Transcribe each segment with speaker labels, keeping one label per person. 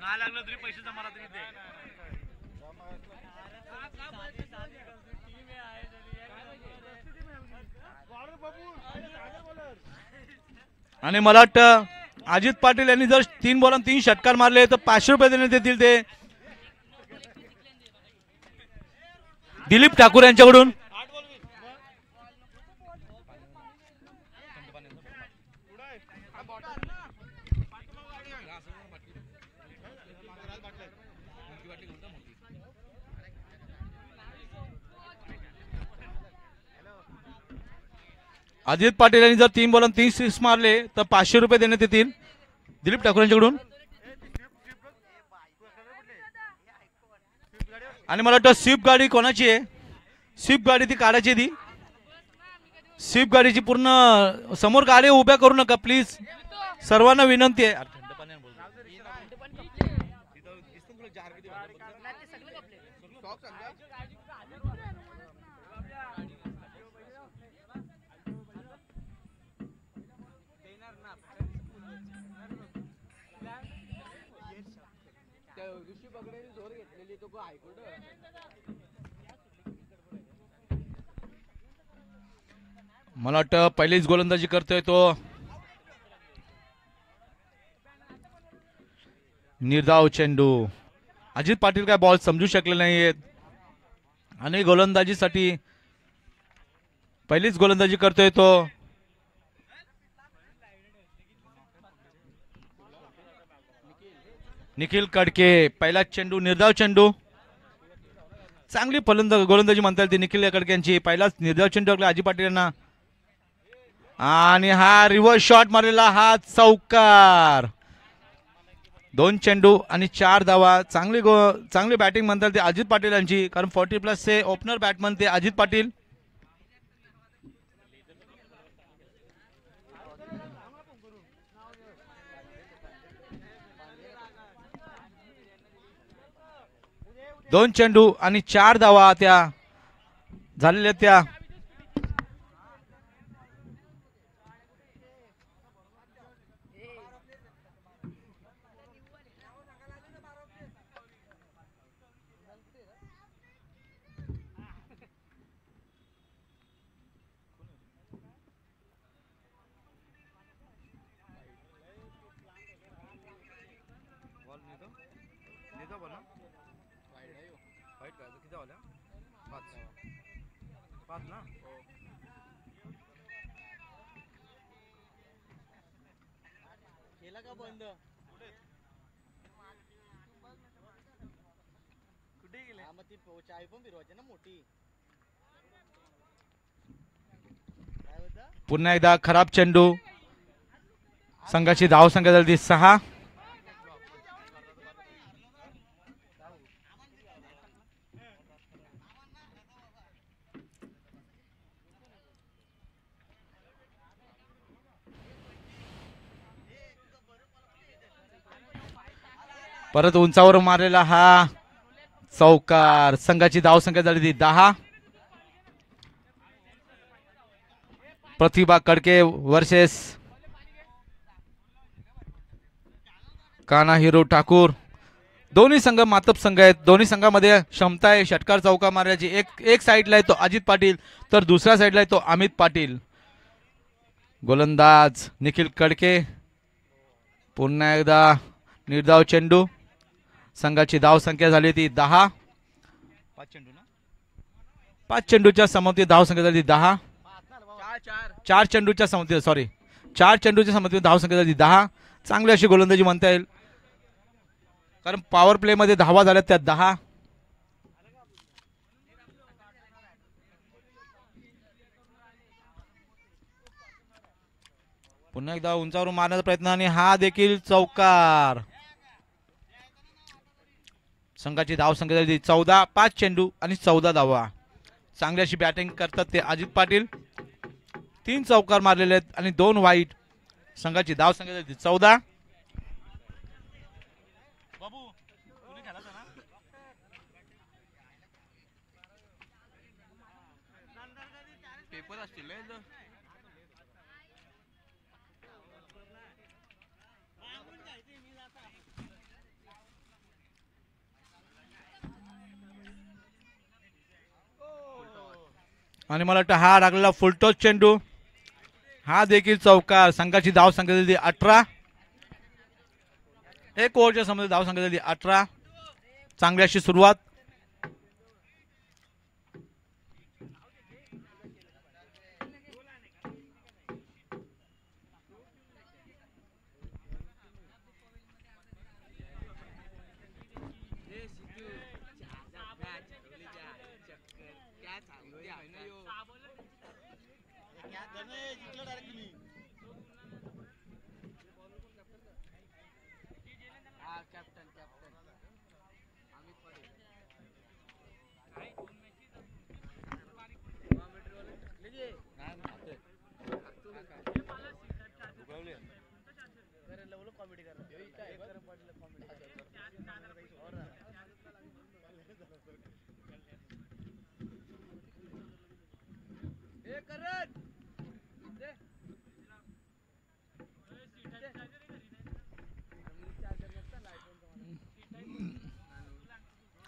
Speaker 1: नाही लागलं तरी पैसे जमा तरी दे.
Speaker 2: आणि मला वाटतं अजित पाटील यांनी जर 3 बॉलांत 3 षटकार मारले तर 500 रुपये देण्यात येतील ते दिलीप ठाकूर यांच्याकडून. अजित पाटील यांनी जर 3 बॉलांत 3 सिक्स मारले तर 500 रुपये देण्यात येतील दिलीप ठाकूर यांच्याकडून. आणि मला वाटतं स्विफ्ट गाडी कोणाची आहे? स्विफ्ट गाडी ती काढायची. ती स्विफ्ट गाडीची पूर्ण समोर गाड्या उभ्या करू नका प्लीज, सर्वांना विनंती आहे. मला वाटतं पहिलीच गोलंदाजी करतोय तो निर्धाव चेंडू. अजित पाटील काय बॉल समजू शकले नाहीयेत आणि गोलंदाजीसाठी पहिलीच गोलंदाजी करतोय तो निखिल कडके. पहिला चेंडू निर्धाव चेंडू. चांगली गोलंदाजी म्हणता येईल ती निखिल कडके यांची. पहिलाच निर्धाव चेंडू टाकला अजित पाटील यांना आणि हा रिव्हर्स शॉट मारलेला हा चौकार. 2 चेंडू आणि 4 धावा. चांगली बॅटिंग म्हणता येईल ती अजित पाटील यांची, कारण 40+ चे ओपनर बॅट्समन ते अजित पाटील. दोन चेंडू आणि 4 धावा त्या झालेल्या त्या. पुन्हा एकदा खराब चेंडू. संघाची धाव संख्या झाली 6. परत उंचावर मारलेला हा चौकार. संघाची धाव संख्या झाली 10. प्रतिभा कडके वर्सेस कान्हा हिरो ठाकूर. दोन्ही संघ मातब संघ आहेत. दोन्ही संघामध्ये क्षमता आहे षटकार चौका मारण्याची. एक साईडला आहे तो अजित पाटील तर दुसऱ्या साईडला आहे तो अमित पाटील. गोलंदाज निखिल कडके. पुन्हा एकदा निर्धाव चेंडू. संघाची धाव संख्या झाली ती 10. 5 चेंडूच्या समाप्ती धाव संख्या झाली 10. 4 चेंडूच्या समाप्ती 4 चेंडूच्या समाप्ती धाव संख्या झाली 10. चांगली अशी गोलंदाजी म्हणता येईल, कारण पॉवर प्ले मध्ये धावा झाल्यात त्या 10. पुन्हा एकदा उंचावरून मारण्याचा प्रयत्न आणि हा देखील चौकार. संघाची धाव संख्या झाली 14. 5 चेंडू आणि 14 धावा. चांगली अशी बॅटिंग करतात ते अजित पाटील. 3 चौकार मारलेले आहेत आणि 2 वाईट. संघाची धाव संख्या झाली 14.
Speaker 1: बाबू तुम्ही खेळायचा ना पेपर असतील ना इथं.
Speaker 2: आणि मला वाटतं हा लागलेला फुलटॉस चेंडू हा देखील चौकार. संघाची धाव संख्या झाली 18. एक ओव्हरच्या समोर धाव संख्या झाली 18. चांगली अशी सुरुवात.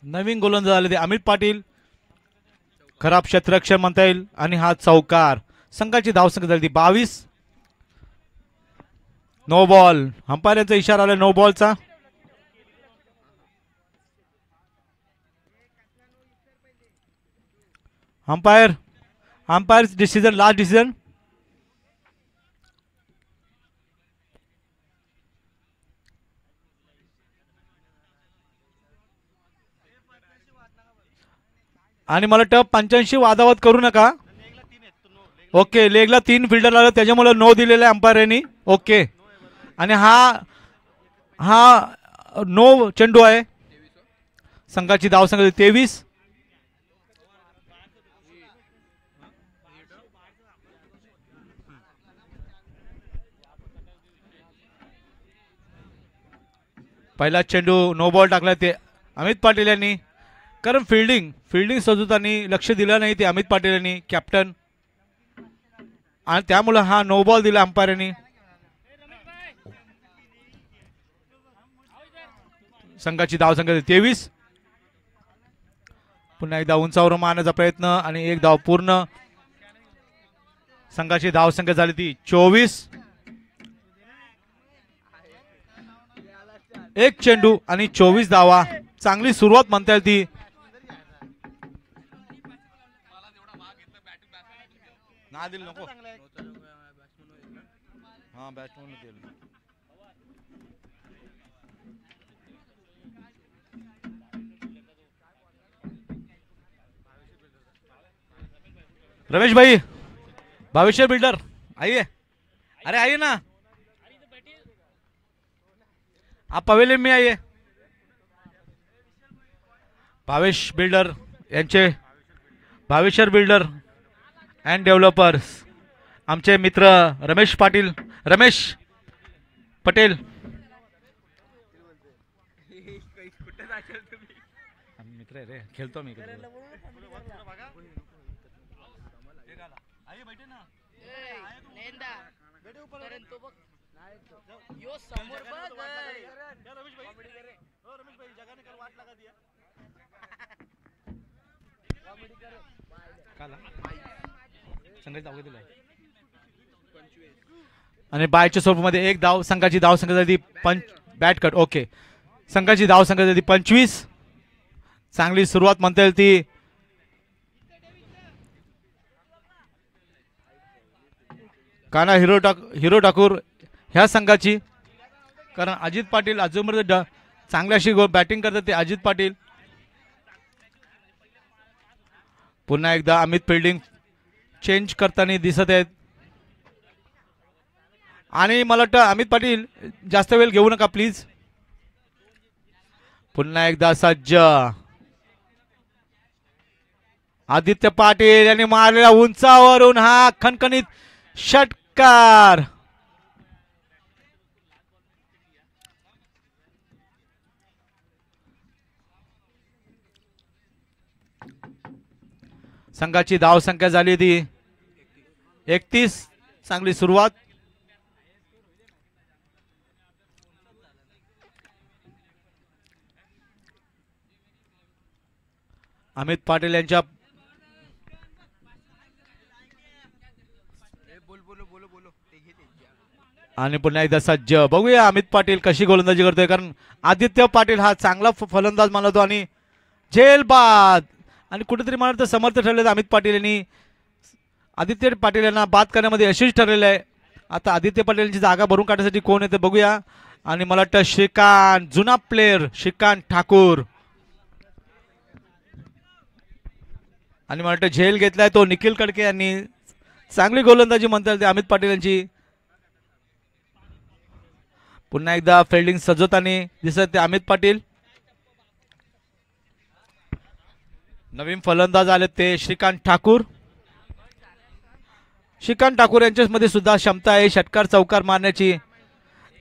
Speaker 2: नवीन गोलंदाज आले ते अमित पाटील. खराब क्षेत्ररक्षण म्हणता येईल. आणि हा चौकार. संघाची धावसंख्या झाली 22. No ball. अंपायर यांचा इशारा आला नो बॉलचा. Umpire decision last decision. आणि मला वाटतं 85 वादावाद करू नका. ओके लेगला 3 फिल्डर आलं त्याच्यामुळे नो दिलेला आहे अंपायर यांनी. ओके आणि हा नो चेंडू आहे. संघाची धाव संख्या 23. पहिला चेंडू नो बॉल टाकला ते अमित पाटील यांनी. कारण फिल्डिंग सजवताना लक्ष दिलं नाही ते अमित पाटील यांनी कॅप्टन. आणि त्यामुळे हा नो बॉल दिला अंपायर यांनी. संघाची धाव संख्या 23. पुन्हा एकदा उंचावर मारण्याचा प्रयत्न आणि एक धाव पूर्ण. संघाची धाव संख्या झाली ती 24. एक चेंडू आणि 24 धावा. चांगली सुरुवात म्हणता येईल ती. ना दिल नको हा बॅट्समन रमेश भाई भविष्य बिल्डर आइए. अरे आइए ना आप पवेलियन में आइए. भावेश बिल्डर यांचे भावेश्वर बिल्डर अँड डेव्हलपर्स आमचे मित्र रमेश पटेल. मित्र आहे रे खेळतो मी. आणि बायच्या स्वरूपामध्ये एक धाव. संघाची धाव संख्या झाली बॅट कट. ओके संघाची धाव संख्या झाली 25. चांगली सुरुवात म्हणता येईल ती. काना हिरो ठाकूर ह्या संघाची. कारण अजित पाटील अजूनपर्यंत चांगली अशी बॅटिंग करतात ते अजित पाटील. पुन्हा एकदा अमित फिल्डिंग चेंज करताना दिसत आहेत. आणि मला वाटतं अमित पाटील जास्त वेळ घेऊ नका प्लीज. पुन्हा एकदा सज्ज आदित्य पाटील यांनी मारलेला उंचावरून हा खणखणीत षटकार. संघाची धाव संख्या झाली ती 31. चांगली सुरुवात. अमित पाटील यांच्या आणि पुन्हा एकदा सज्ज. बघूया अमित पाटील कशी गोलंदाजी करतोय, कारण आदित्य पाटील हा चांगला फलंदाज मानतो आणि झेल बाद. आणि कुठेतरी मला वाटतं समर्थ ठरले अमित पाटील यांनी आदित्य पाटील यांना बाद करण्यामध्ये यशस्वी ठरलेलं आहे. आता आदित्य पाटील यांची जागा भरून काढण्यासाठी कोण येते बघूया. आणि मला वाटतं श्रीकांत, जुना प्लेअर श्रीकांत ठाकूर. आणि मला वाटतं झेल घेतलाय तो निखिल कडके यांनी. चांगली गोलंदाजी म्हणता येईल अमित पाटील यांची. पुन्हा एकदा फिल्डिंग सजवताना दिसत ते अमित पाटील. नवीन फलंदाज आले ते श्रीकांत ठाकूर. श्रीकांत ठाकूर यांच्यामध्ये सुद्धा क्षमता आहे षटकार चौकार मारण्याची,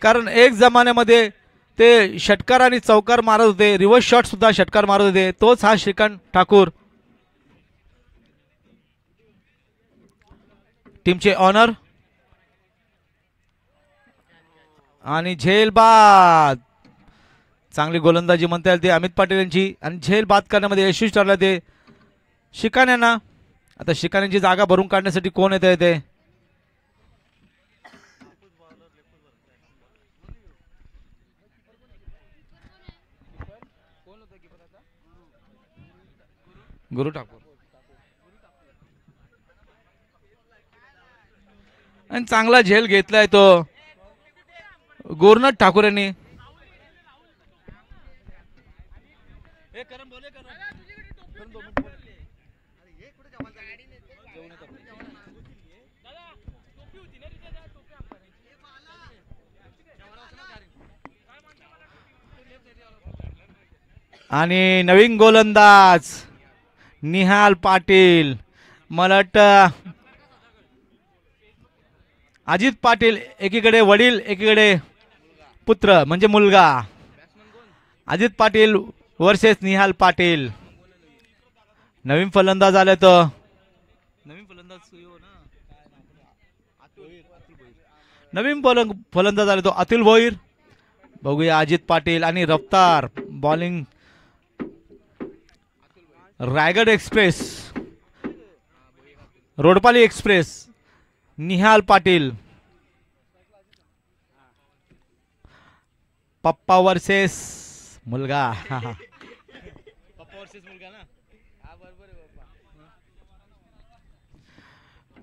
Speaker 2: कारण एक जमान्यामध्ये ते षटकार आणि चौकार मारत होते, रिव्हर्स शॉट सुद्धा षटकार मारत होते. तोच हा श्रीकांत ठाकूर. टीमचे ऑनर आणि झेल बाद. चांगली गोलंदाजी म्हणता येईल ते अमित पाटील यांची आणि झेल बाद करण्यामध्ये यशस्वी ठरला ते शिकान यांना. आता शिकान यांची जागा भरून काढण्यासाठी कोण येते ते गुरु ठाकूर. आणि चांगला झेल घेतलाय तो गुरुनाथ ठाकूर यांनी. आणि नवीन गोलंदाज निहाल पाटील. मला वाटतं अजित पाटील एकीकडे वडील एकीकडे पुत्र म्हणजे मुलगा. अजित पाटील वर्सेस निहाल पाटील. नवीन फलंदाज आले तर नवीन फलंदाज आले तो अतुल भोईर. बघूया अजित पाटील आणि रफ्तार bowling. Raigad express, Rodpali express, Nihal Patil. पप्पा वर्सेस मुलगा.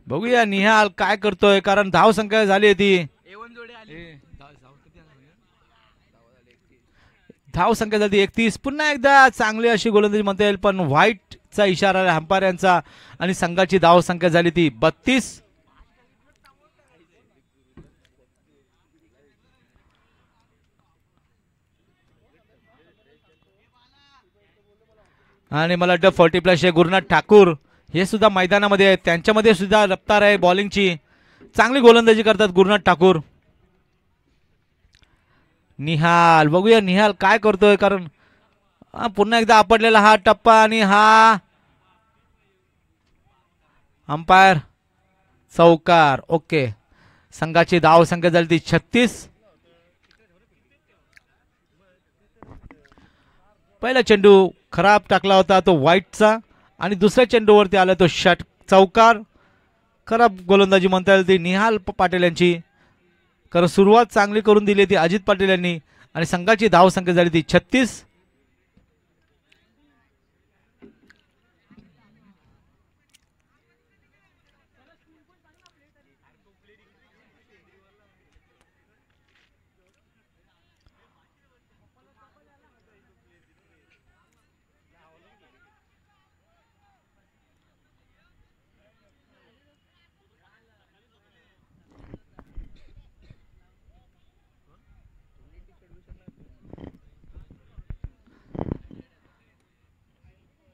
Speaker 2: बघूया निहाल काय करतोय, कारण धाव संख्या झाली ती धाव संख्या झाली 31. पुन्हा एकदा चांगली अशी गोलंदाजी म्हणता येईल, पण व्हाईटचा इशारा अंपायर यांचा आणि संघाची धाव संख्या झाली ती 32. आणि मला वाटतं 40+ गुरुनाथ ठाकूर हे सुद्धा मैदानामध्ये आहेत. त्यांच्यामध्ये सुद्धा रफ्तार आहे बॉलिंगची. चांगली गोलंदाजी करतात गुरुनाथ ठाकूर. निहाल, बघूया निहाल काय करतोय, कारण पुन्हा एकदा आपटलेला हा टप्पा आणि हा अंपायर चौकार. ओके, संघाची धाव संख्या झाली ती 36. पहिला चेंडू खराब टाकला होता तो व्हाईटचा आणि दुसऱ्या चेंडूवरती आला तो चौकार. खराब गोलंदाजी म्हणता येईल ती निहाल पाटील यांची, कारण सुरुवात चांगली करून दिली ती अजित पाटील यांनी आणि संघाची धाव संख्या झाली ती 36.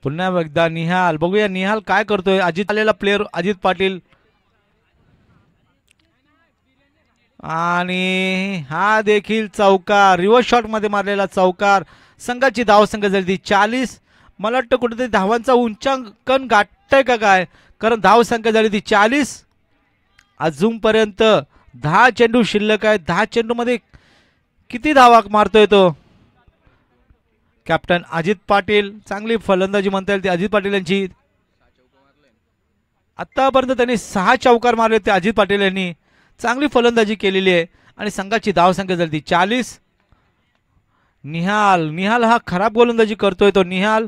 Speaker 2: पुन्हा एकदा निहाल, बघूया निहाल काय करतोय. अजित आलेला प्लेअर अजित पाटील आणि हा देखील चौकार, रिव्हर्स शॉट मध्ये मारलेला चौकार. संघाची धाव संख्या झाली ती 40. मला वाटतं कुठेतरी धावांचा उंचांकन वाटतंय का काय, कारण धाव संख्या झाली ती 40. अजूनपर्यंत 10 चेंडू शिल्लक आहेत. 10 चेंडू मध्ये किती धावा मारतोय तो कॅप्टन अजित पाटील. चांगली फलंदाजी म्हणता येईल ती अजित पाटील यांची. आतापर्यंत त्यांनी 6 चौकार मारले ते अजित पाटील यांनी. चांगली फलंदाजी केलेली आहे आणि संघाची धाव संख्या झाली ती 40. निहाल हा खराब गोलंदाजी करतोय. तो निहाल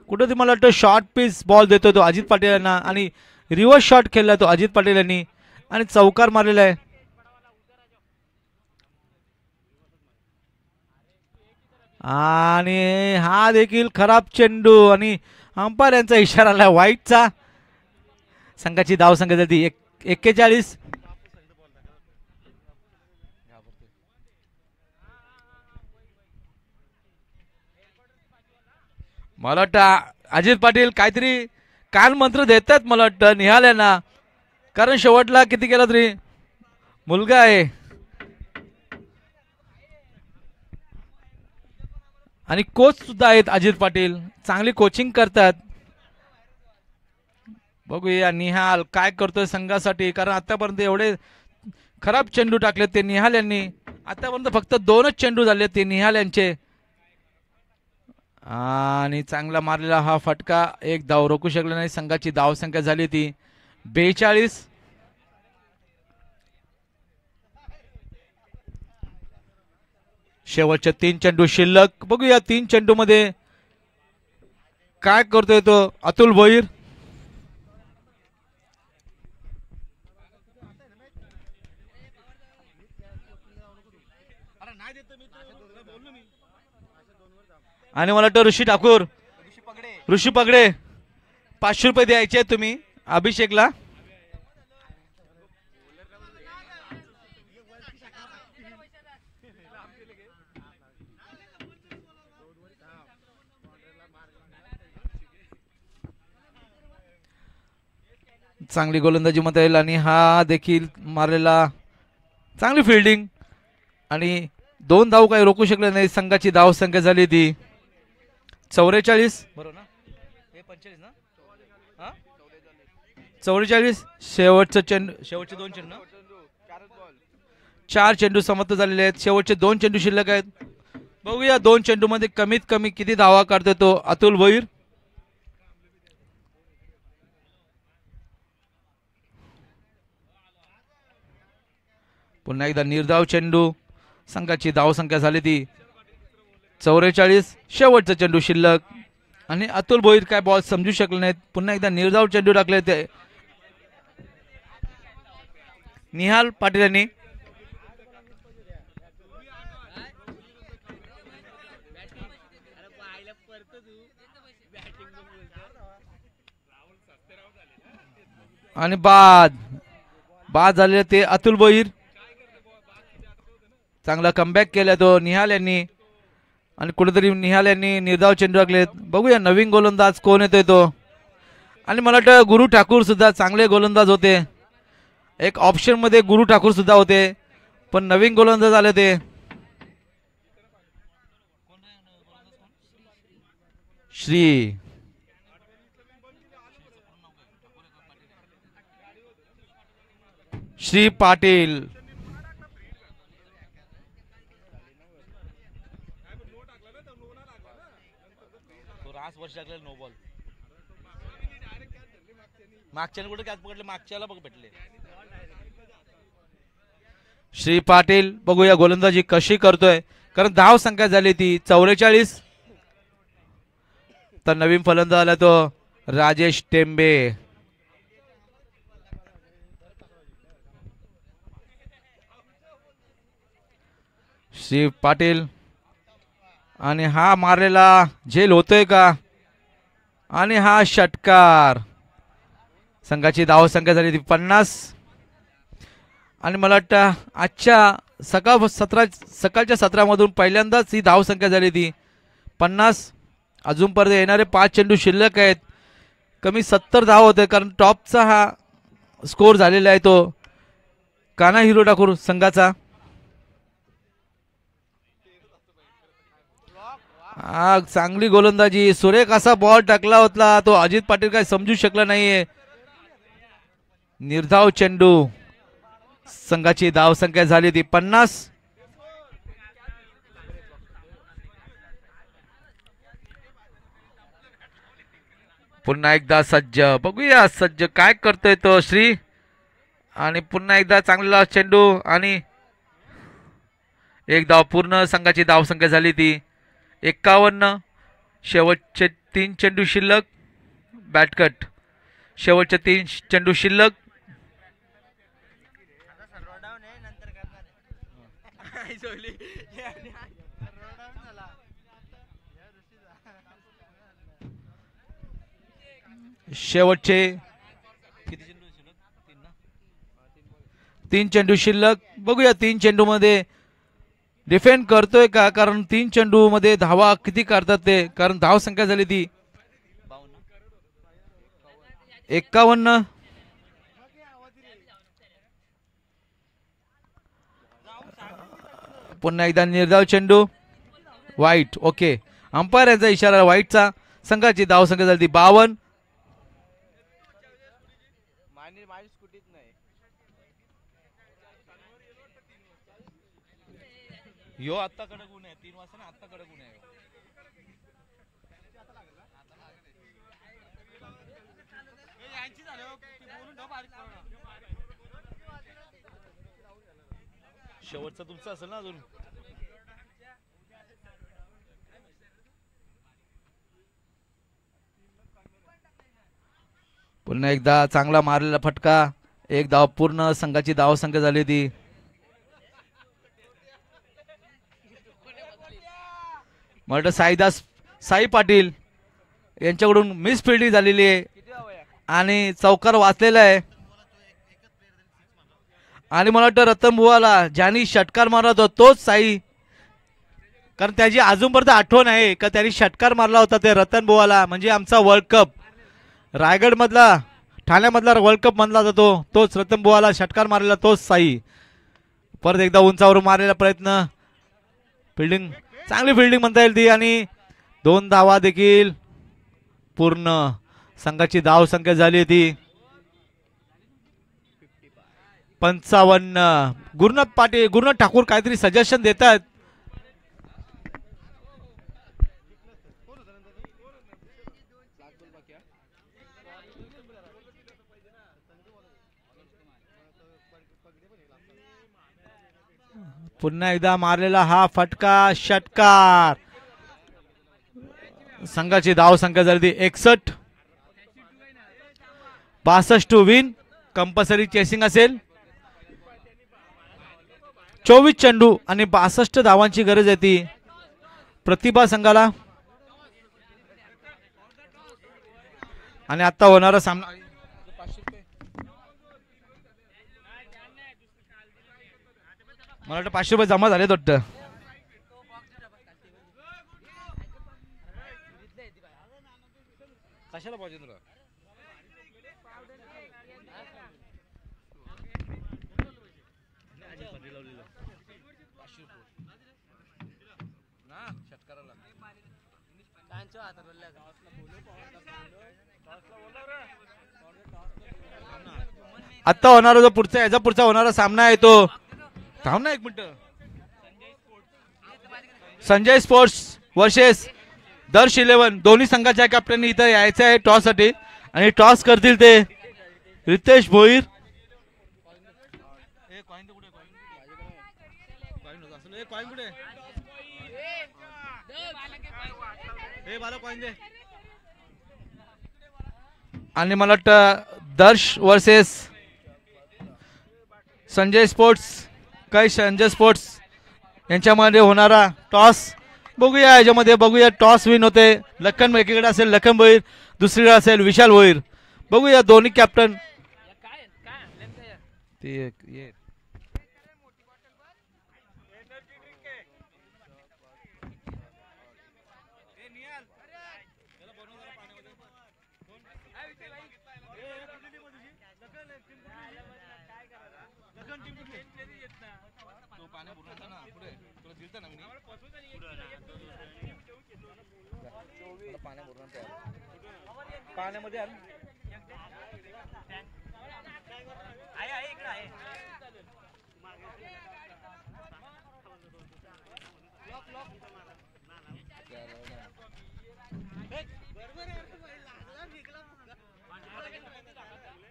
Speaker 2: कुठे मला वाटतं शॉर्ट पीस बॉल देतोय तो अजित पाटील यांना आणि रिव्हर्स शॉट खेळला तो अजित पाटील यांनी आणि चौकार मारलेला आहे. आणि हा देखील खराब चेंडू आणि अंपायर यांचा इशारा आला वाईटचा. संघाची धाव संख्या झाली 41. मला वाटतं अजित पाटील काहीतरी कान मंत्र देतात मला वाटतं निहाल यांना, कारण शेवटला किती केला तरी मुलगा आहे आणि कोच सुद्धा आहेत अजित पाटील. चांगली कोचिंग करतात. बघूया निहाल काय करतोय संघासाठी, कारण आतापर्यंत एवढे खराब चेंडू टाकले ते निहाल यांनी. आतापर्यंत फक्त 2च चेंडू झाले ते निहाल यांचे. आणि चांगला मारलेला हा फटका, एक धाव रोखू शकले नाही. संघाची धाव संख्या झाली ती 42. शेवटचे 3 चेंडू शिल्लक. बघूया 3 चेंडू मध्ये काय करतोय तो अतुल भोईर. आणि मला वाटतं ऋषी पगडे 500 रुपये द्यायचे तुम्ही अभिषेकला. चांगली गोलंदाजी म्हणता येईल आणि हा देखील मारलेला चांगली फिल्डिंग आणि 2 धाव काही रोखू शकले नाही. संघाची धाव संख्या झाली ती 44. बरोबर ना, हे 45 ना, 44. शेवटचे 2 चेंडू 4 चेंडू समाप्त झालेले आहेत. शेवटचे 2 चेंडू शिल्लक आहेत. बघूया 2 चेंडू मध्ये कमीत कमी किती धावा काढतो तो अतुल भोईर. पुन्हा एकदा निर्धाव चेंडू. संघाची धाव संख्या झाली ती 44. शेवटचा चेंडू शिल्लक आणि अतुल भोईर काय बॉल समजू शकले नाहीत. पुन्हा एकदा निर्धाव चेंडू टाकले ते निहाल पाटील यांनी. आणि बाद झालेले ते अतुल भोईर. चांगला कमबॅक केला तो निहाल यांनी आणि कुठेतरी निहाल यांनी निर्धाव चेंडू टाकलेत. बघूया नवीन गोलंदाज कोण येतोय तो. आणि मला वाटतं गुरु ठाकूर सुद्धा चांगले गोलंदाज होते. एक ऑप्शन मध्ये गुरु ठाकूर सुद्धा होते, पण नवीन गोलंदाज आले ते श्री पाटील. नो बॉल मागच्याने कुठे कॅच पकडले, मागच्याला बघ भेटले. श्री पाटील बघूया गोलंदाजी कशी करतोय, कारण धाव संख्या झाली ती 44. तर नवीन फलंदाज आला तो राजेश टेंबे. श्री पाटील आणि हा मारलेला झेल होतोय का, आणि हा षटकार. संघाची धाव संख्या झाली ती 50. आणि मला वाटतं आजच्या सकाळच्या सत्रामधून पहिल्यांदाच ही धाव संख्या झाली ती 50. अजूनपर्यंत येणारे 5 चेंडू शिल्लक आहेत. कमी 70 धाव होते, कारण टॉपचा हा स्कोर झालेला आहे तो कान्हा हिरो ठाकूर संघाचा. हा चांगली गोलंदाजी, सुरेख असा बॉल टाकला होता तो अजित पाटील काय समजू शकला नाहीये. निर्धाव चेंडू, संघाची धावसंख्या झाली ती 50. पुन्हा एकदा सज्ज, बघूया सज्ज काय करतोय तो श्री. आणि पुन्हा एकदा चांगला चेंडू आणि एक धाव पूर्ण. संघाची धावसंख्या झाली ती 51. शेवटचे 3 चेंडू शिल्लक. बॅटकट, शेवटचे 3 चेंडू शिल्लक. शेवटचे 3 चेंडू शिल्लक. बघूया 3 चेंडू मध्ये डिफेंड करतोय का, कारण 3 चेंडू मध्ये धावा किती काढतात ते, कारण धाव संख्या झाली ती 51. पुन्हा एकदा निर्धाव चेंडू, वाईट. ओके, अंपायर यांचा इशारा वाईटचा. संघाची धाव संख्या झाली ती 52. यो आत्ता कडक ऊन आहे, 3 वाजता ना, आत्ता कडक ऊन आहे. शेवटचा तुमचा असेल ना अजून. पुन्हा एकदा चांगला मारलेला फटका, एक धाव पूर्ण. संघाची धाव संख्या झाली ती मला साई पाटील यांच्याकडून मिस फिल्डिंग झालेली आहे आणि चौकार वाचलेला आहे. आणि मला वाटतं रतन बुवाला ज्यांनी षटकार मारला होता तोच साई, कारण त्याची अजूनपर्यंत आठवण आहे का त्यांनी षटकार मारला होता ते रतन बुवाला. म्हणजे आमचा वर्ल्ड कप रायगड मधला, ठाण्यामधला वर्ल्ड कप म्हणला जातो तोच रतन बुवाला षटकार मारलेला तोच साई. परत एकदा उंचावरून मारलेला प्रयत्न, फिल्डिंग चांगली फिल्डिंग म्हणता येईल ती. आणि 2 धावा देखील पूर्ण. संघाची धाव संख्या झाली ती 55. गुरुनाथ ठाकूर काहीतरी सजेशन देतात. पुन्हा एकदा मारलेला हा फटका, षटकार. संघाची धाव संख्या झाली ती 61. 62 टू विन. कंपल्सरी चेसिंग असेल. 24 चेंडू आणि 62 धावांची गरज आहे ती प्रतिभा संघाला. आणि आता होणारा सामना, मला वाटतं 500 रुपये जमा झाले वाटतं. कशाला पाहिजे तुला? आता होणारा जो पुढचा होणारा सामना आहे तो, थांब ना 1 मिनिट. संजय स्पोर्ट्स वर्सेस दर्श 11. दोन्ही संघाच्या कॅप्टननी इथं यायचं आहे टॉस साठी आणि टॉस करतील ते रितेश भोईर. आणि मला वाटतं दर्श वर्सेस संजय स्पोर्ट्स यांच्यामध्ये होणारा टॉस. बघूया याच्यामध्ये, बघूया टॉस विन होते. लखन एकीकडे असेल लखन भोईर, दुसरीकडे असेल विशाल भोईर. बघूया दोन्ही कॅप्टन.
Speaker 1: तो पाण्या भरून ना पुढे तुला दिलता ना मी पाण्या भरून पाण्यामध्ये आण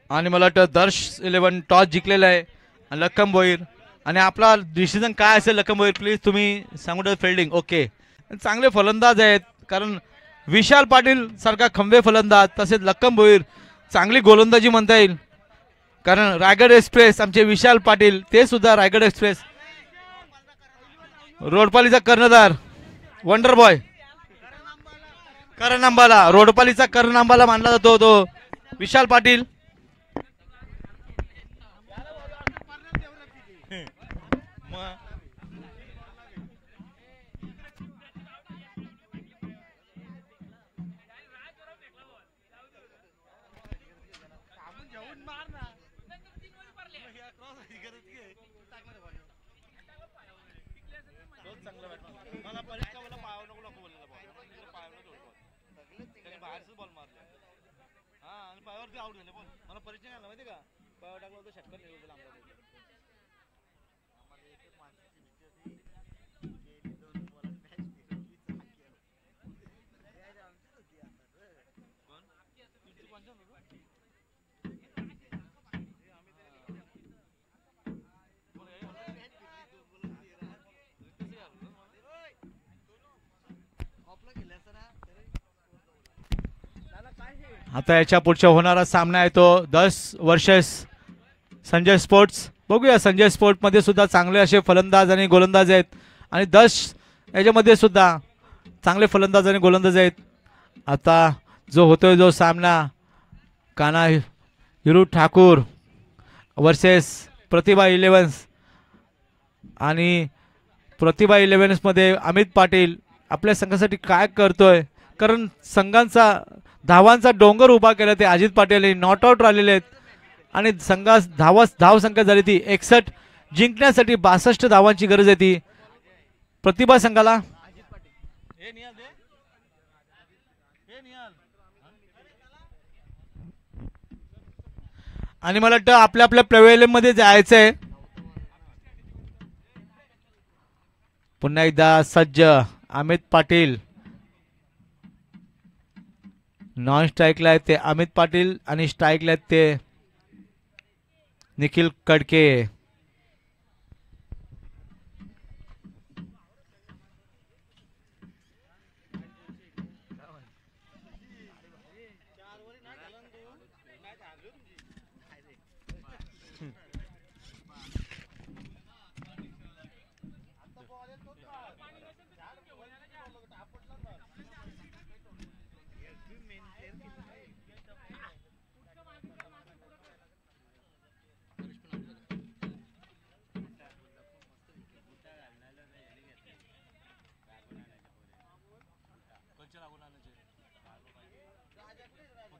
Speaker 2: आणि मला वाटतं दर्श 11 टॉस जिंकलेला आहे लक्कम भोईर आणि आपला डिसिजन काय असेल लक्कम भोईर प्लीज तुम्ही सांगू फिल्डिंग ओके चांगले फलंदाज आहेत कारण विशाल पाटील सारखा खंबे फलंदाज तसेच लक्कम भोईर चांगली गोलंदाजी म्हणता येईल कारण रायगड एक्सप्रेस आमचे विशाल पाटील ते सुद्धा रायगड एक्सप्रेस रोडपालीचा कर्णधार वंडर बॉय करण अंबाला रोडपालीचा करण अंबाला मानला जातो तो विशाल पाटील
Speaker 1: मला परिचय नाही माहिती का पायावर टाकला होता षटकार निघाला
Speaker 2: आता याच्या पुढच्या होणारा सामना आहे तो 10 वर्सेस संजय स्पोर्ट्स बघूया संजय स्पोर्ट्स मध्ये सुद्धा चांगले असे फलंदाज आणि गोलंदाज आहेत आणि 10 याच्यामध्ये सुद्धा चांगले फलंदाज आणि गोलंदाज आहेत आता जो होतोय जो सामना काना हिरू ठाकूर वर्सेस प्रतिभा 11 आणि प्रतिभा 11 मध्ये अमित पाटील आपल्या संघासाठी काय करतोय कारण संघांचा धावांचा डोंगर उभा केला ते अजित पाटील नॉट आउट राहिलेले आहेत आणि संघास धाव संख्या झाली ती 61 जिंकण्यासाठी 62 धावांची गरज आहे ती प्रतिभा संघाला आणि मला वाटतं आपल्या आपल्या पॅव्हेलियन मध्ये जायचंय पुन्हा एकदा सज्ज अमित पाटील नॉन स्ट्राईकला आहेत ते अमित पाटील आणि स्ट्राईकला आहेत ते निखिल कडके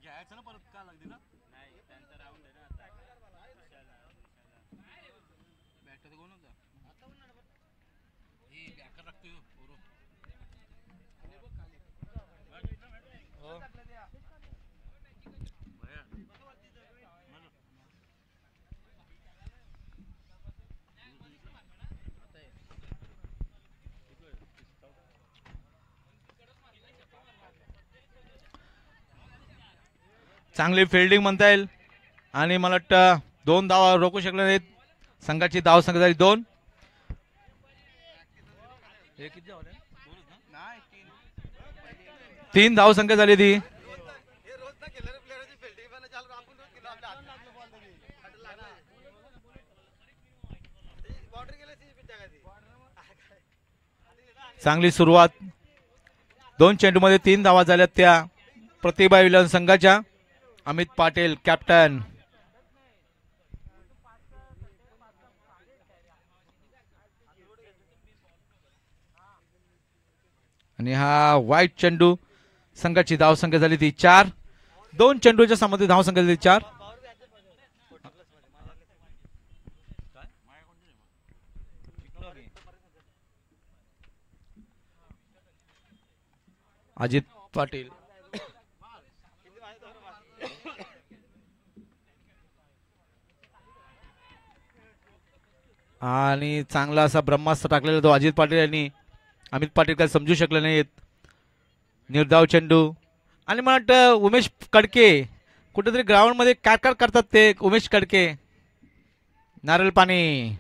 Speaker 1: घ्यायचं ना परत का लागते ना नाही त्यांचा राऊंड आहे ना बॅटर तर कोण होता ही बॅकर लागतोय
Speaker 2: चांगली फिल्डिंग म्हणता येईल आणि मला वाटतं 2 धावा रोखू शकले नाहीत संघाची धाव संख्या झाली 2 3 धाव संख्या झाली ती चांगली सुरुवात 2 चेंडूमध्ये 3 धावा झाल्या त्या प्रतिभा विलन संघाच्या अमित पाटील कॅप्टन आणि हा वाईट चेंडू संघाची धाव संख्या झाली ती 4 2 चेंडूच्या सामोरे धाव संख्या झाली 4
Speaker 1: 1
Speaker 2: अजित पाटील आणि चांगला असा ब्रह्मास्त्र टाकलेला तो अजित पाटील यांनी. अमित पाटील काय समजू शकले नाहीत. निर्धाव चेंडू आणि मला वाटतं उमेश कडके कुठेतरी ग्राउंड मध्ये काय करतात ते उमेश कडके. नारळ पाणी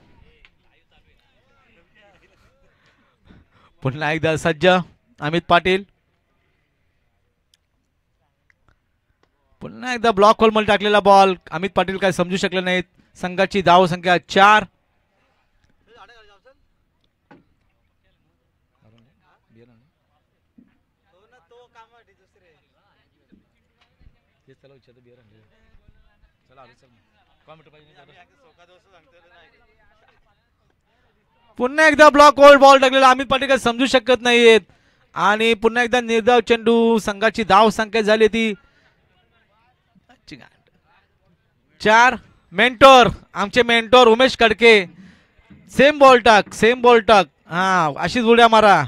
Speaker 2: पुन्हा एकदा सज्ज अमित पाटील. पुन्हा एकदा ब्लॉक होल मध्ये टाकलेला बॉल. अमित पाटील काय समजू शकले नाहीत. संघाची धाव संख्या 4. पुन्हा एकदा ब्लॉक होल बॉल टाकलेला. अमित पाटील काय समजू शकत नाहीयेत आणि पुन्हा एकदा निर्धाव चेंडू. संघाची धाव संख्या झाली ती 4. मेंटोर आमचे मेंटोर उमेश कडके. सेम बॉल टाक हा अशीच उड्या मारा.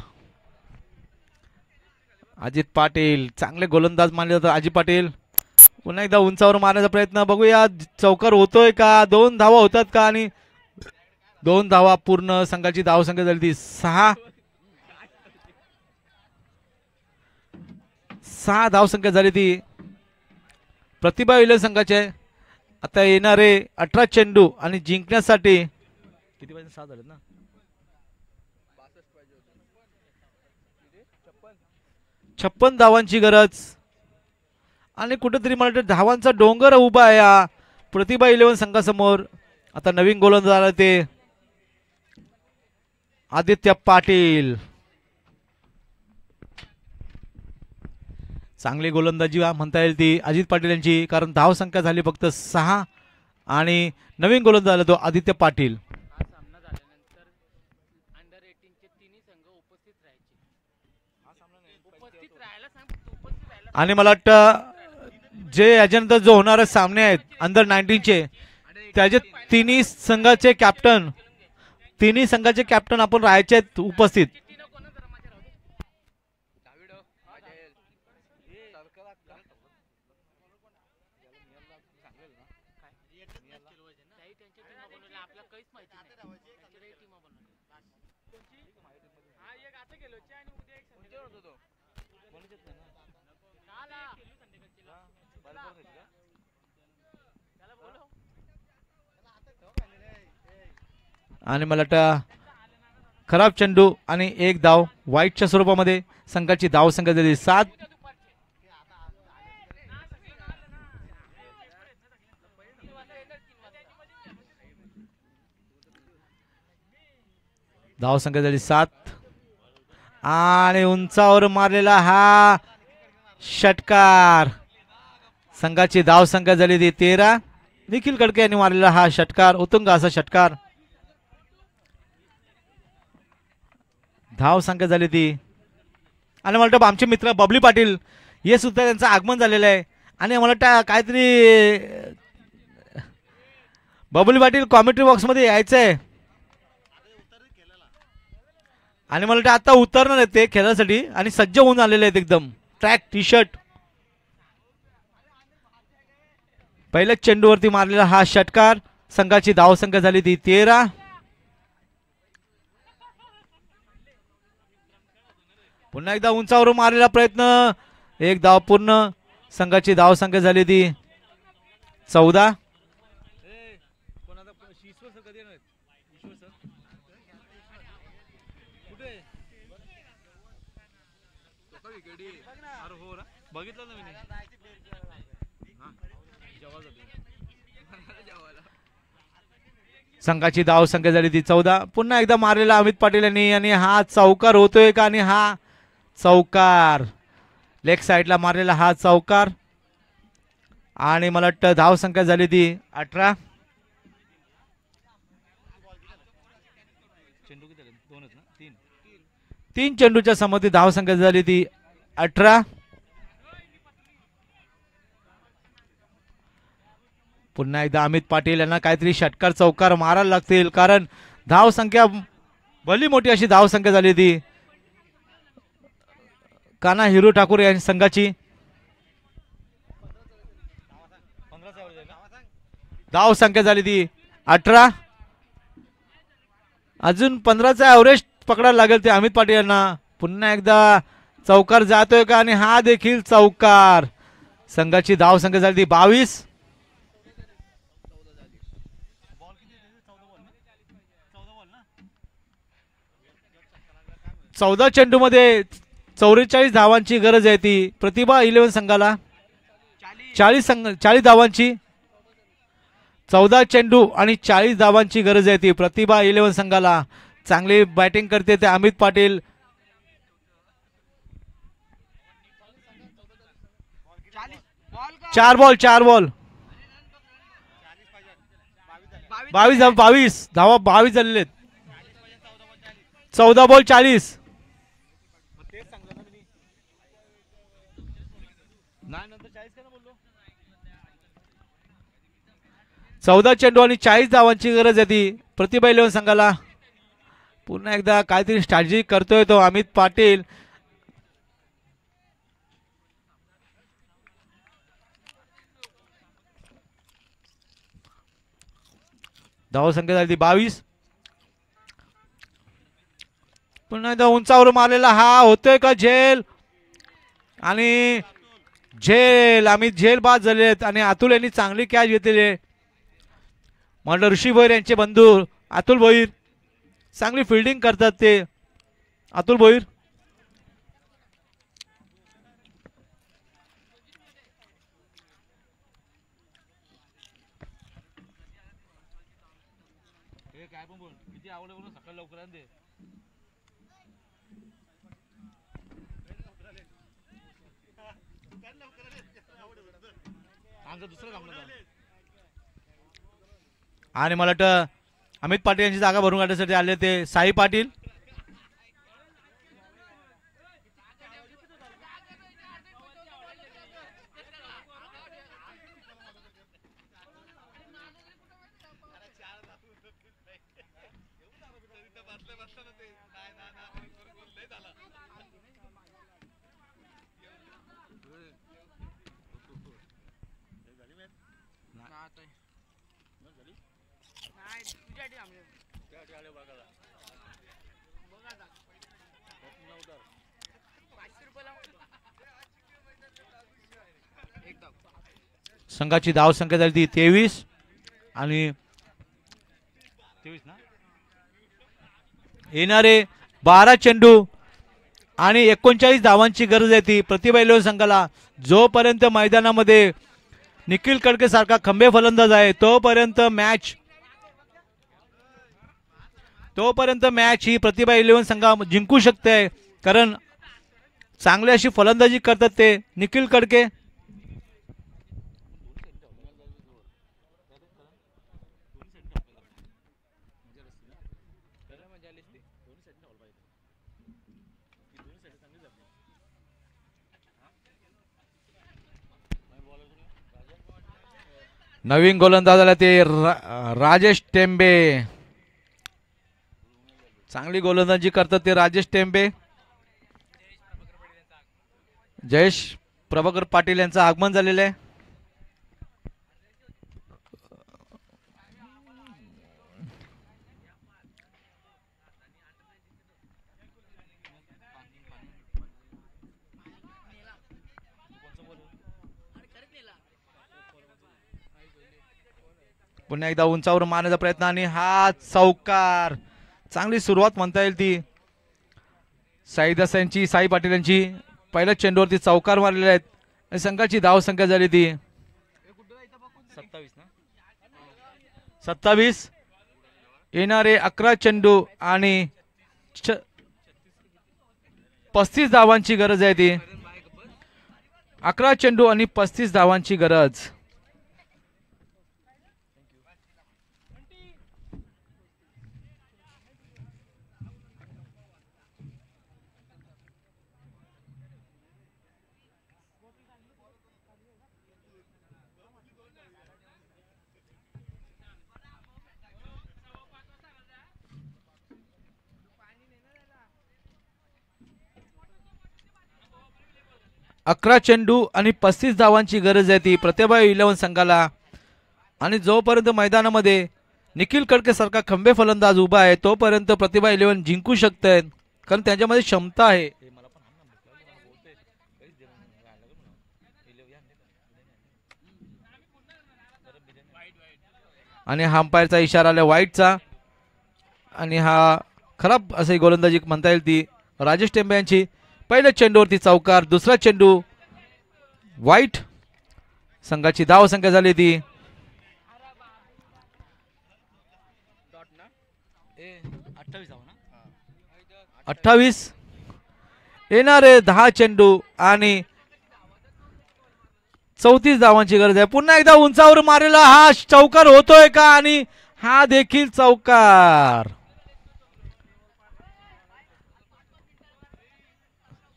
Speaker 2: अजित पाटील चांगले गोलंदाज मानले जातात. अजित पाटील पुन्हा एकदा उंचावर मारण्याचा प्रयत्न. बघूया चौकार होतोय का. 2 धावा होतात का आणि 2 धावा पूर्ण. संघाची धाव संख्या झाली ती 6. 6 धाव संख्या झाली ती प्रतिभा विले संघाचे. आता येणारे 18 चेंडू आणि जिंकण्यासाठी किती पाहिजे 6 झाले ना. 56 धावांची गरज आणि कुठेतरी मला वाटतं धावांचा डोंगर उभा आहे या प्रतिभा 11 संघासमोर. आता नवीन गोलंदाज आला ते आदित्य पाटील. चांगली गोलंदाजी म्हणता येईल ती अजित पाटील यांची कारण धाव संख्या झाली फक्त 6 आणि नवीन गोलंदाज आला तो आदित्य पाटील. आणि मला वाटतं जे याच्यानंतर जो होणारे सामने आहेत अंडर 19चे त्याचे तिन्ही संघाचे कॅप्टन आपण राहायचे आहेत उपस्थित. आणि मला वाटतं खराब चेंडू आणि 1 धाव वाईटच्या स्वरूपामध्ये. संघाची धाव संख्या झाली 7. धाव संख्या झाली 7 आणि उंचावर मारलेला हा षटकार. संघाची धाव संख्या झाली ती 13. निखिल कडके यांनी मारलेला हा षटकार उत्तुंग असा षटकार. धाव संख्या झाली ती आणि मला वाटतं आमचे मित्र बबली पाटील हे सुद्धा त्यांचं आगमन झालेलं आहे आणि मला वाटतं काहीतरी बबली पाटील कॉमेंट्री बॉक्स मध्ये यायचंय आणि मला वाटतं आता उतरणार आहेत ते खेळासाठी आणि सज्ज होऊन आलेले आहेत एकदम. ट्रॅक टी शर्ट पहिल्याच चेंडूवरती मारलेला हा षटकार. संघाची धाव संख्या झाली ती 13. पुन्हा एकदा उंचावरून मारलेला प्रयत्न 1 धाव पूर्ण. संघाची धाव संख्या झाली ती 14. संघाची धाव संख्या झाली ती 14. पुन्हा एकदा मारलेला अमित पाटील यांनी आणि हा चौकार होतोय का आणि हा चौकार लेग साइडला मारलेला हा चौकार आणि मला वाटतं धाव संख्या झाली ती 18. तीन चेंडूच्या समोर धाव संख्या झाली ती 18. पुन्हा एकदा अमित पाटील यांना काहीतरी षटकार चौकार मारायला लागतील कारण धाव संख्या भली मोठी अशी धाव संख्या झाली ती काना हिरो ठाकूर यांच्या संघाची धाव संख्या झाली ती 18. अजून 15चा ॲव्हरेज पकडायला लागेल ते अमित पाटील यांना. पुन्हा एकदा चौकार जातोय का आणि हा देखील चौकार. संघाची धाव संख्या झाली ती 22. 14 चेंडूमध्ये 44 धावांची गरज आहे ती प्रतिभा 11 संघाला. 40 धावांची 14 चेंडू आणि 40 धावांची गरज आहे ती प्रतिभा 11 संघाला. चांगली बॅटिंग करते ते अमित पाटील. चार बॉल 22 धावा 22 झालेले आहेत. 14 बॉल 40. 14 चेंडू आणि 40 धावांची गरज आहे ती प्रतिभा 11 संघाला. पुन्हा एकदा काहीतरी स्ट्रॅटेजी करतोय तो अमित पाटील. धाव संख्या झाली 22. पुन्हा एकदा उंचावर मारलेला हा होतोय का झेल आणि झेल अमित झेल बाद झाले आणि अतुल यांनी चांगली कॅच घेतलेली आहे. म्हणलं ऋषी भोईर यांचे बंधू अतुल भोईर चांगली फिल्डिंग करतात ते अतुल भोईर. आणि मला वाटतं अमित पाटील यांची जागा भरून काढण्यासाठी आले ते साई पाटील. संघाची धाव संख्या झाली ती 23 आणि 23 ना. येणारे 12 चेंडू आणि 39 धावांची गरज आहे ती प्रतिभा 11 संघाला. जोपर्यंत मैदानामध्ये निखिल कडके सारखा खंबे फलंदाज आहे तोपर्यंत मॅच ही प्रतिभा 11 संघा जिंकू शकते. कारण चांगली अशी फलंदाजी करतात ते निखिल कडके. नवीन गोलंदाज आला ते राजेश टेंबे. चांगली गोलंदाजी करतात ते राजेश टेंबे. जयेश प्रभाकर पाटील यांचं आगमन झालेलं आहे. पुन्हा एकदा उंचावर मारण्याचा प्रयत्न आणि हा चौकार. चांगली सुरुवात म्हणता येईल ती साईदास साई पाटील यांची. पहिल्याच चेंडूवरती चौकार मारलेले आहेत आणि संघाची धाव संख्या झाली ती 27. येणारे 11 चेंडू आणि 35 धावांची गरज आहे ती. 11 चेंडू आणि 35 धावांची गरज. 11 चेंडू आणि 35 धावांची गरज आहे ती प्रतिभा 11 संघाला. आणि जोपर्यंत मैदानामध्ये निखिल कडके सारखा खंबे फलंदाज उभा आहे तोपर्यंत प्रतिभा 11 जिंकू शकते कारण त्यांच्यामध्ये क्षमता आहे. आणि हा अंपायरचा इशारा आला वाईटचा आणि हा खराब असे गोलंदाजी म्हणता येईल ती राजेश टेंबे यांची. पहिल्या चेंडूवरती चौकार, दुसरा चेंडू वाईट. संघाची धाव संख्या झाली ती 28. येणारे 10 चेंडू आणि 34 धावांची गरज आहे. पुन्हा एकदा उंचावर मारलेला हा चौकार होतोय का आणि हा देखील चौकार.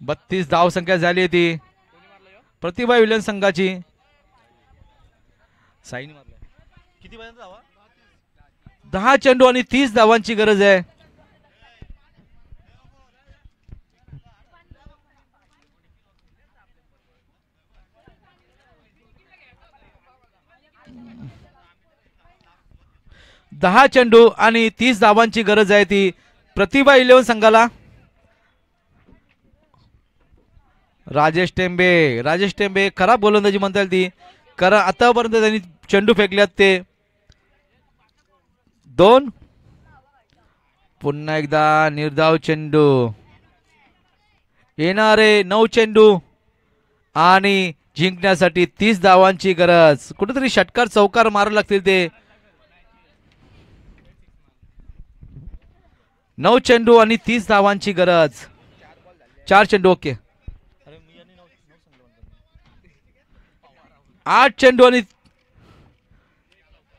Speaker 2: 32 धाव संख्या झाली ती प्रतिभा विलन संघाची. साईन किती 10 चेंडू आणि 30 धावांची गरज आहे. दहा चेंडू आणि 30 धावांची गरज आहे ती प्रतिभा 11 संघाला. राजेश टेंबे खराब गोलंदाजी म्हणता येईल ती कारण आतापर्यंत त्यांनी चेंडू फेकल्यात ते 2. पुन्हा एकदा निर्धाव चेंडू. येणारे 9 चेंडू आणि जिंकण्यासाठी 30 धावांची गरज. कुठेतरी षटकार चौकार मारावे लागतील ते. 9 चेंडू आणि 30 धावांची गरज. 4 चेंडू ओके. 8 चेंडू आणि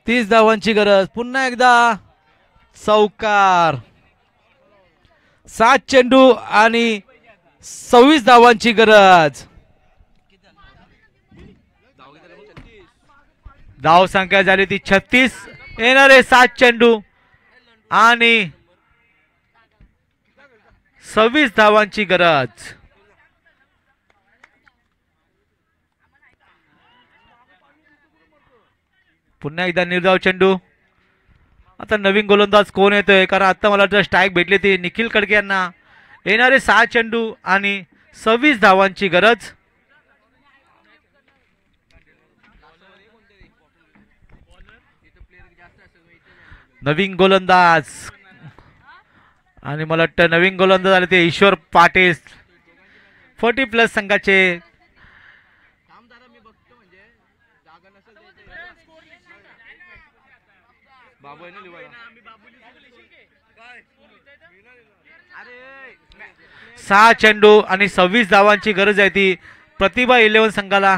Speaker 2: 30 धावांची गरज. पुन्हा एकदा चौकार. 7 चेंडू आणि 26 धावांची गरज. धाव संख्या झाली ती 36. येणारे 7 चेंडू आणि 26 धावांची गरज. पुन्हा एकदा निर्धाव चेंडू. आता नवीन गोलंदाज कोण येतोय कारण आता मला जर स्ट्राईक भेटली ती निखिल कडके यांना. येणारे 6 चेंडू आणि 26 धावांची गरज. नवीन गोलंदाज आणि मला वाटतं नवीन गोलंदाज आले ते ईश्वर पाटील 40+ संघाचे. सहा चेंडू आणि 26 धावांची गरज आहे ती प्रतिभा 11 संघाला.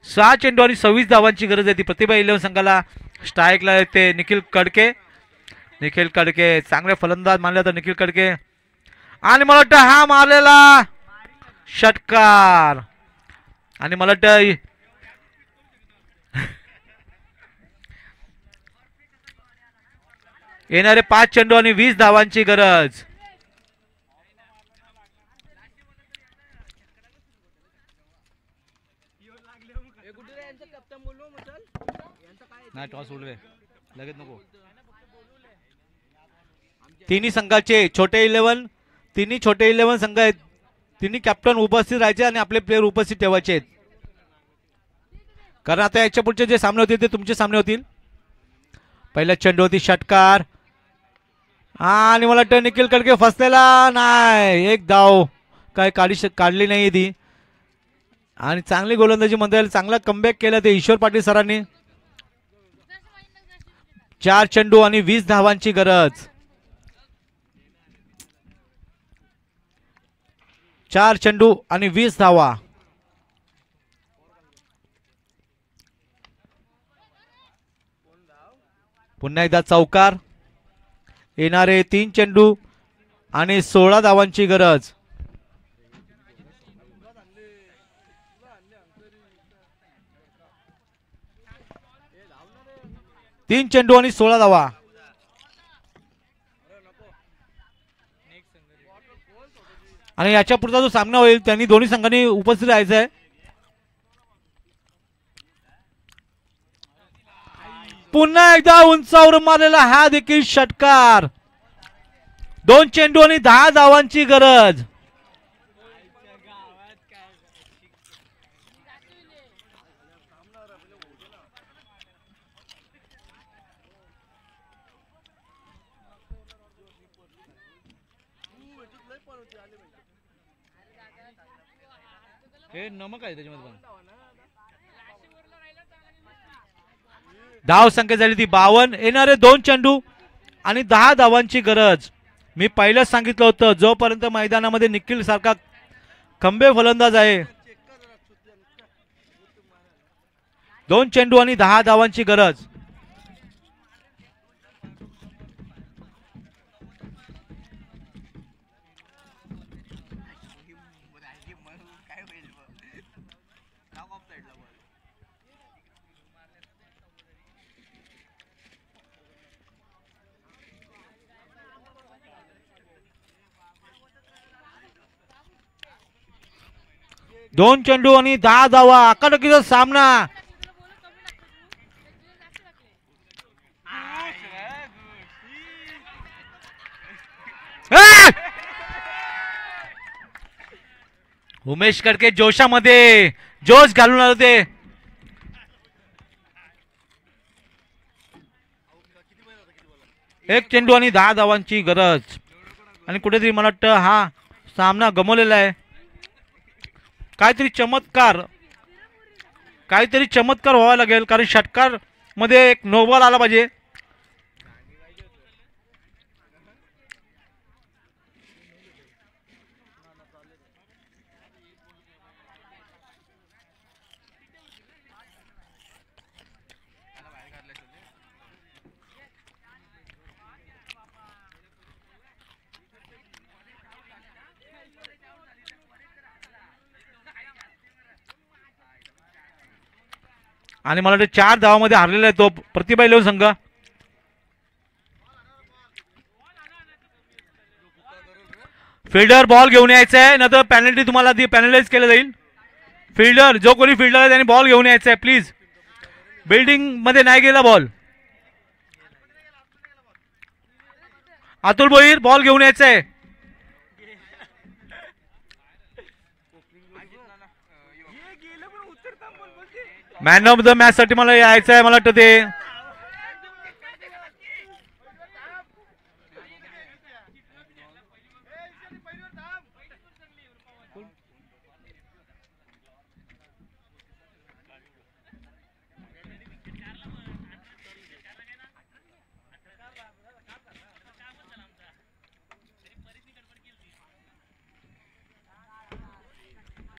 Speaker 2: सहा चेंडू आणि 26 धावांची गरज आहे ती प्रतिभा 11 संघाला. स्ट्राईकला येते निखिल कडके चांगले फलंदाज मानले तर निखिल कडके. आणि मला वाटतं हा मारलेला षटकार. आणि मला वाटतं येणारे 5 चेंडू आणि 20 धावांची गरज. नाही टॉस उडवे लगेच नको. तिन्ही संघाचे छोटे 11 तिन्ही छोटे 11 संघ आहेत. तिन्ही कॅप्टन उपस्थित राहायचे आणि आपले प्लेयर उपस्थित ठेवायचे आहेत कारण आता याच्या पुढचे जे सामने होतील ते तुमचे सामने होतील. पहिल्या चेंडू होती षटकार आणि मला वाटतं निखिल कडके फसलेला नाही. एक धाव काय काढली नाही ती आणि चांगली गोलंदाजी म्हणता येईल. चांगला कमबॅक केला ते ईश्वर पाटील सरांनी. 4 चेंडू आणि 20 धावांची गरज. 4 चेंडू आणि 20 धावा. पुन्हा एकदा चौकार. येणारे 3 चेंडू आणि 16 धावांची गरज. तीन चेंडू आणि 16 धावा. आणि याच्या पुढचा जो सामना होईल त्यांनी दोन्ही संघांनी उपस्थित राहायचं आहे. पुन्हा एकदा उंचावर मारलेला हा देखील षटकार. 2 चेंडू आणि 10 धावांची गरज. हे नमक आहे त्याच्यामध्ये पण. धाव संख्या झाली ती 52. येणारे 2 चेंडू आणि 10 धावांची गरज. मी पहिलंच सांगितलं होतं जोपर्यंत मैदानामध्ये निखिल सारखा खंबे फलंदाज आहे 2 चेंडू आणि 10 धावांची गरज. दोन चेंडू आणि 10 धावा. आकाटकीचा सामना. उमेश कडके जोशामध्ये जोश घालून आले होते. एक चेंडू आणि 10 धावांची गरज. आणि कुठेतरी मला वाटतं हा सामना गमवलेला आहे. काहीतरी चमत्कार व्हावा लागेल कारण षटकार मध्ये एक नो बॉल आला पाहिजे. आणि मला वाटतं 4 धावामध्ये हारलेला आहे तो प्रतिभा इलेव्हन संघ. फिल्डर बॉल घेऊन यायचा आहे नंतर पेनल्टी तुम्हाला ती पेनलाइज केलं जाईल. फिल्डर जो कोणी फिल्डर आहे त्यांनी बॉल घेऊन यायचा आहे प्लीज. बिल्डिंग मध्ये नाही गेला बॉल. अतुल भोईर बॉल घेऊन यायचा आहे. मॅन ऑफ द मॅच साठी मला यायचं आहे. मला वाटतं ते